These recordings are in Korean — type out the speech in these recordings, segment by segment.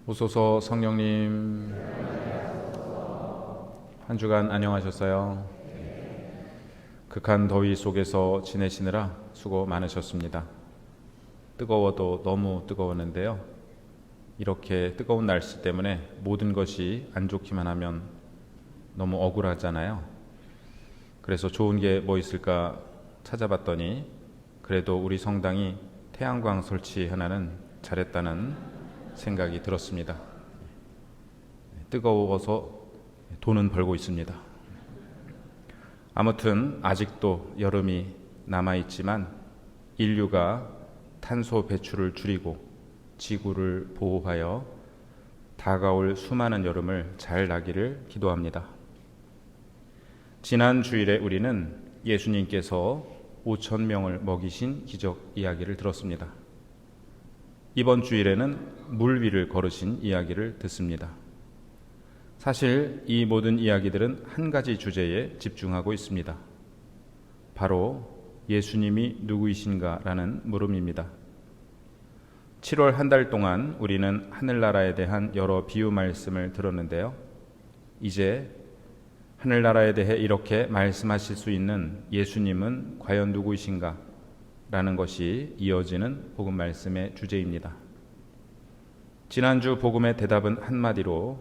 오소서 성령님, 한 주간 안녕하셨어요? 극한 더위 속에서 지내시느라 수고 많으셨습니다. 뜨거워도 너무 뜨거웠는데요. 이렇게 뜨거운 날씨 때문에 모든 것이 안 좋기만 하면 너무 억울하잖아요. 그래서 좋은 게 뭐 있을까 찾아봤더니 그래도 우리 성당이 태양광 설치 하나는 잘했다는 생각이 들었습니다. 뜨거워서 돈은 벌고 있습니다. 아무튼 아직도 여름이 남아있지만 인류가 탄소 배출을 줄이고 지구를 보호하여 다가올 수많은 여름을 잘 나기를 기도합니다. 지난 주일에 우리는 예수님께서 5,000명을 먹이신 기적 이야기를 들었습니다. 이번 주일에는 물 위를 걸으신 이야기를 듣습니다. 사실 이 모든 이야기들은 한 가지 주제에 집중하고 있습니다. 바로 예수님이 누구이신가라는 물음입니다. 7월 한 달 동안 우리는 하늘나라에 대한 여러 비유 말씀을 들었는데요. 이제 하늘나라에 대해 이렇게 말씀하실 수 있는 예수님은 과연 누구이신가? 라는 것이 이어지는 복음 말씀의 주제입니다. 지난주 복음의 대답은 한마디로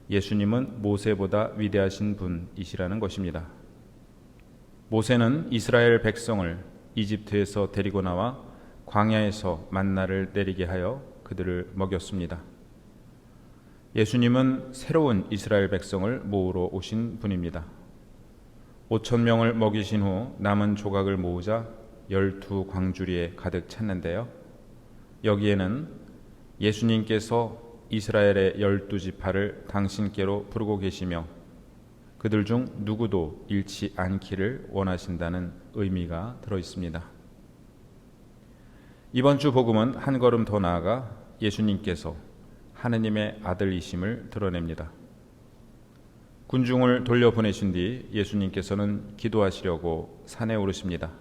예수님은 모세보다 위대하신 분이시라는 것입니다. 모세는 이스라엘 백성을 이집트에서 데리고 나와 광야에서 만나를 내리게 하여 그들을 먹였습니다. 예수님은 새로운 이스라엘 백성을 모으러 오신 분입니다. 5,000명을 먹이신 후 남은 조각을 모으자 12광주리에 가득 찼는데요. 여기에는 예수님께서 이스라엘의 12지파를 당신께로 부르고 계시며 그들 중 누구도 잃지 않기를 원하신다는 의미가 들어 있습니다. 이번 주 복음은 한 걸음 더 나아가 예수님께서 하느님의 아들이심을 드러냅니다. 군중을 돌려보내신 뒤 예수님께서는 기도하시려고 산에 오르십니다.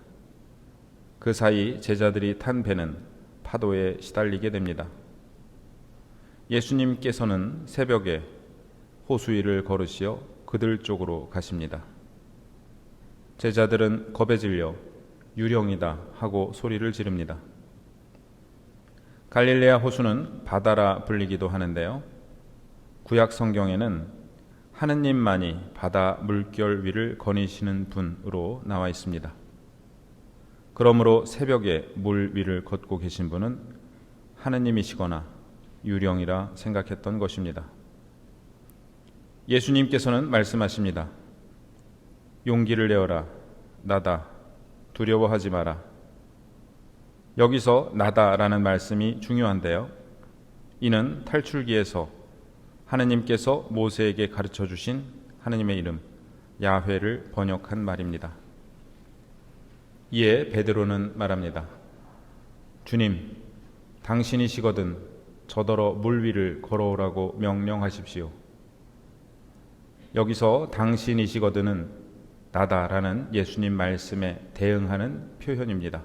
그 사이 제자들이 탄 배는 파도에 시달리게 됩니다. 예수님께서는 새벽에 호수 위를 걸으시어 그들 쪽으로 가십니다. 제자들은 겁에 질려 유령이다 하고 소리를 지릅니다. 갈릴레아 호수는 바다라 불리기도 하는데요. 구약 성경에는 하느님만이 바다 물결 위를 거니시는 분으로 나와 있습니다. 그러므로 새벽에 물 위를 걷고 계신 분은 하느님이시거나 유령이라 생각했던 것입니다. 예수님께서는 말씀하십니다. 용기를 내어라. 나다. 두려워하지 마라. 여기서 나다라는 말씀이 중요한데요. 이는 탈출기에서 하느님께서 모세에게 가르쳐 주신 하느님의 이름 야훼를 번역한 말입니다. 이에 베드로는 말합니다. 주님, 당신이시거든 저더러 물 위를 걸어오라고 명령하십시오. 여기서 당신이시거든은 나다라는 예수님 말씀에 대응하는 표현입니다.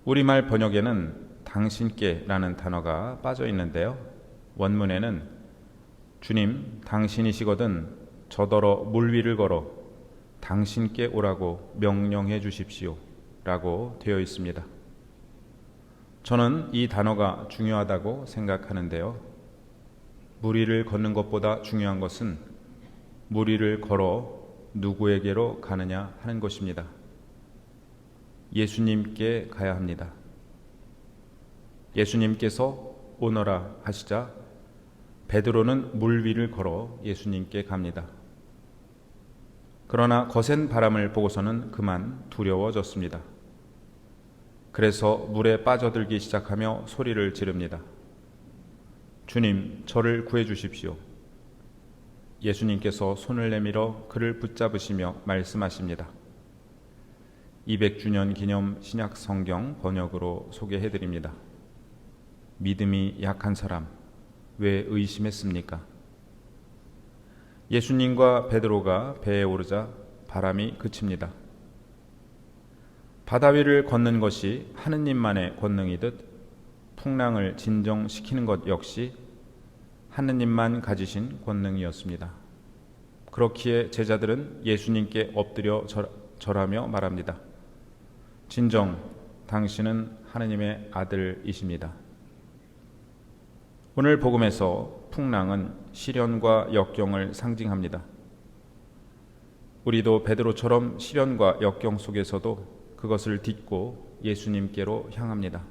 우리말 번역에는 당신께라는 단어가 빠져 있는데요. 원문에는 주님, 당신이시거든 저더러 물 위를 걸어 당신께 오라고 명령해 주십시오 라고 되어 있습니다. 저는 이 단어가 중요하다고 생각하는데요. 물 위를 걷는 것보다 중요한 것은 물 위를 걸어 누구에게로 가느냐 하는 것입니다. 예수님께 가야 합니다. 예수님께서 오너라 하시자 베드로는 물 위를 걸어 예수님께 갑니다. 그러나 거센 바람을 보고서는 그만 두려워졌습니다. 그래서 물에 빠져들기 시작하며 소리를 지릅니다. 주님, 저를 구해 주십시오. 예수님께서 손을 내밀어 그를 붙잡으시며 말씀하십니다. 200주년 기념 신약 성경 번역으로 소개해 드립니다. 믿음이 약한 사람, 왜 의심했습니까? 예수님과 베드로가 배에 오르자 바람이 그칩니다. 바다 위를 걷는 것이 하느님만의 권능이듯 풍랑을 진정시키는 것 역시 하느님만 가지신 권능이었습니다. 그렇기에 제자들은 예수님께 엎드려 절하며 말합니다. 진정 당신은 하느님의 아들이십니다. 오늘 복음에서 풍랑은 시련과 역경을 상징합니다. 우리도 베드로처럼 시련과 역경 속에서도 그것을 딛고 예수님께로 향합니다.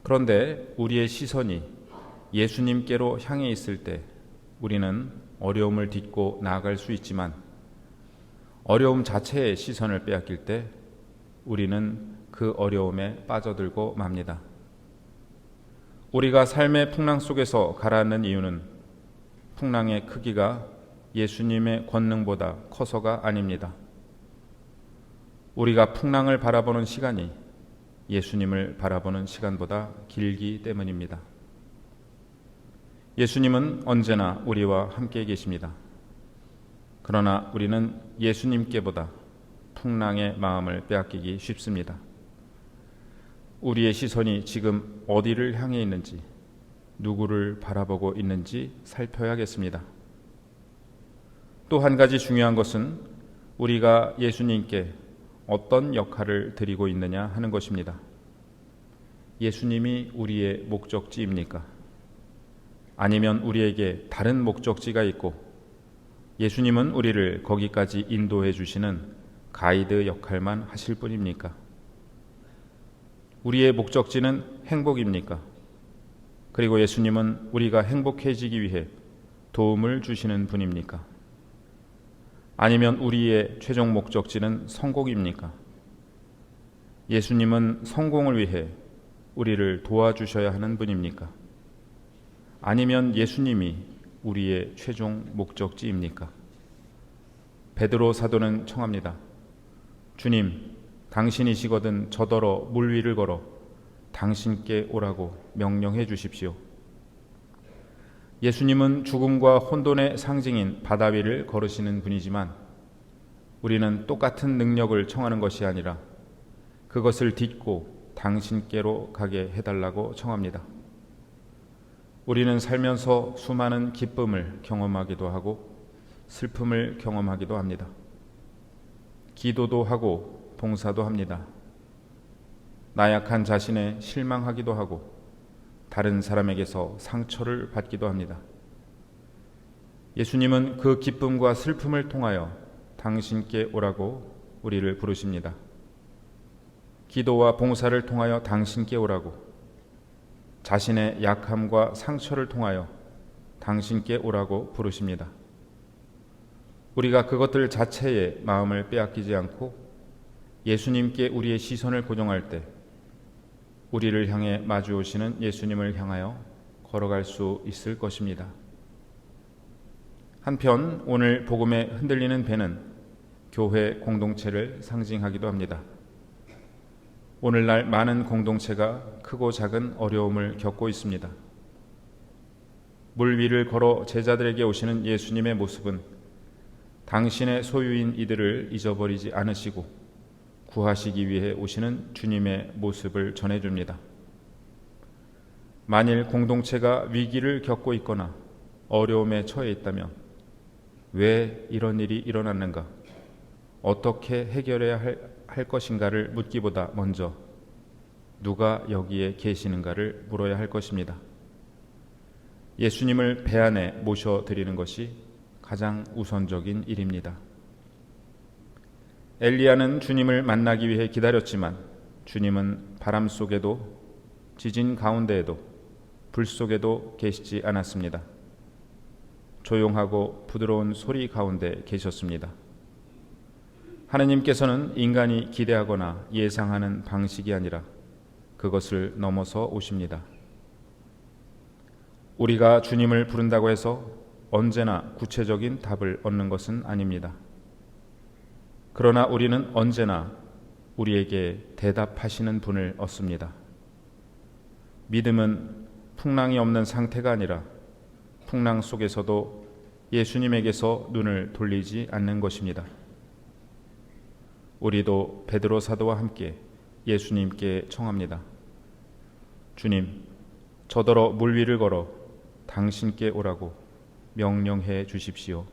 그런데 우리의 시선이 예수님께로 향해 있을 때 우리는 어려움을 딛고 나아갈 수 있지만 어려움 자체의 시선을 빼앗길 때 우리는 그 어려움에 빠져들고 맙니다. 우리가 삶의 풍랑 속에서 가라앉는 이유는 풍랑의 크기가 예수님의 권능보다 커서가 아닙니다. 우리가 풍랑을 바라보는 시간이 예수님을 바라보는 시간보다 길기 때문입니다. 예수님은 언제나 우리와 함께 계십니다. 그러나 우리는 예수님께보다 풍랑의 마음을 빼앗기기 쉽습니다. 우리의 시선이 지금 어디를 향해 있는지, 누구를 바라보고 있는지 살펴야겠습니다. 또 한 가지 중요한 것은 우리가 예수님께 어떤 역할을 드리고 있느냐 하는 것입니다. 예수님이 우리의 목적지입니까? 아니면 우리에게 다른 목적지가 있고 예수님은 우리를 거기까지 인도해 주시는 가이드 역할만 하실 뿐입니까? 우리의 목적지는 행복입니까? 그리고 예수님은 우리가 행복해지기 위해 도움을 주시는 분입니까? 아니면 우리의 최종 목적지는 성공입니까? 예수님은 성공을 위해 우리를 도와주셔야 하는 분입니까? 아니면 예수님이 우리의 최종 목적지입니까? 베드로 사도는 청합니다. 주님, 당신이시거든 저더러 물 위를 걸어 당신께 오라고 명령해 주십시오. 예수님은 죽음과 혼돈의 상징인 바다 위를 걸으시는 분이지만 우리는 똑같은 능력을 청하는 것이 아니라 그것을 딛고 당신께로 가게 해달라고 청합니다. 우리는 살면서 수많은 기쁨을 경험하기도 하고 슬픔을 경험하기도 합니다. 기도도 하고 봉사도 합니다. 나약한 자신에 실망하기도 하고 다른 사람에게서 상처를 받기도 합니다. 예수님은 그 기쁨과 슬픔을 통하여 당신께 오라고 우리를 부르십니다. 기도와 봉사를 통하여 당신께 오라고, 자신의 약함과 상처를 통하여 당신께 오라고 부르십니다. 우리가 그것들 자체에 마음을 빼앗기지 않고 예수님께 우리의 시선을 고정할 때 우리를 향해 마주 오시는 예수님을 향하여 걸어갈 수 있을 것입니다. 한편 오늘 복음에 흔들리는 배는 교회 공동체를 상징하기도 합니다. 오늘날 많은 공동체가 크고 작은 어려움을 겪고 있습니다. 물 위를 걸어 제자들에게 오시는 예수님의 모습은 당신의 소유인 이들을 잊어버리지 않으시고 구하시기 위해 오시는 주님의 모습을 전해줍니다. 만일 공동체가 위기를 겪고 있거나 어려움에 처해 있다면 왜 이런 일이 일어났는가, 어떻게 해결해야 할 것인가를 묻기보다 먼저 누가 여기에 계시는가를 물어야 할 것입니다. 예수님을 배 안에 모셔드리는 것이 가장 우선적인 일입니다. 엘리야는 주님을 만나기 위해 기다렸지만 주님은 바람 속에도 지진 가운데에도 불 속에도 계시지 않았습니다. 조용하고 부드러운 소리 가운데 계셨습니다. 하느님께서는 인간이 기대하거나 예상하는 방식이 아니라 그것을 넘어서 오십니다. 우리가 주님을 부른다고 해서 언제나 구체적인 답을 얻는 것은 아닙니다. 그러나 우리는 언제나 우리에게 대답하시는 분을 얻습니다. 믿음은 풍랑이 없는 상태가 아니라 풍랑 속에서도 예수님에게서 눈을 돌리지 않는 것입니다. 우리도 베드로 사도와 함께 예수님께 청합니다. 주님, 저더러 물 위를 걸어 당신께 오라고 명령해 주십시오.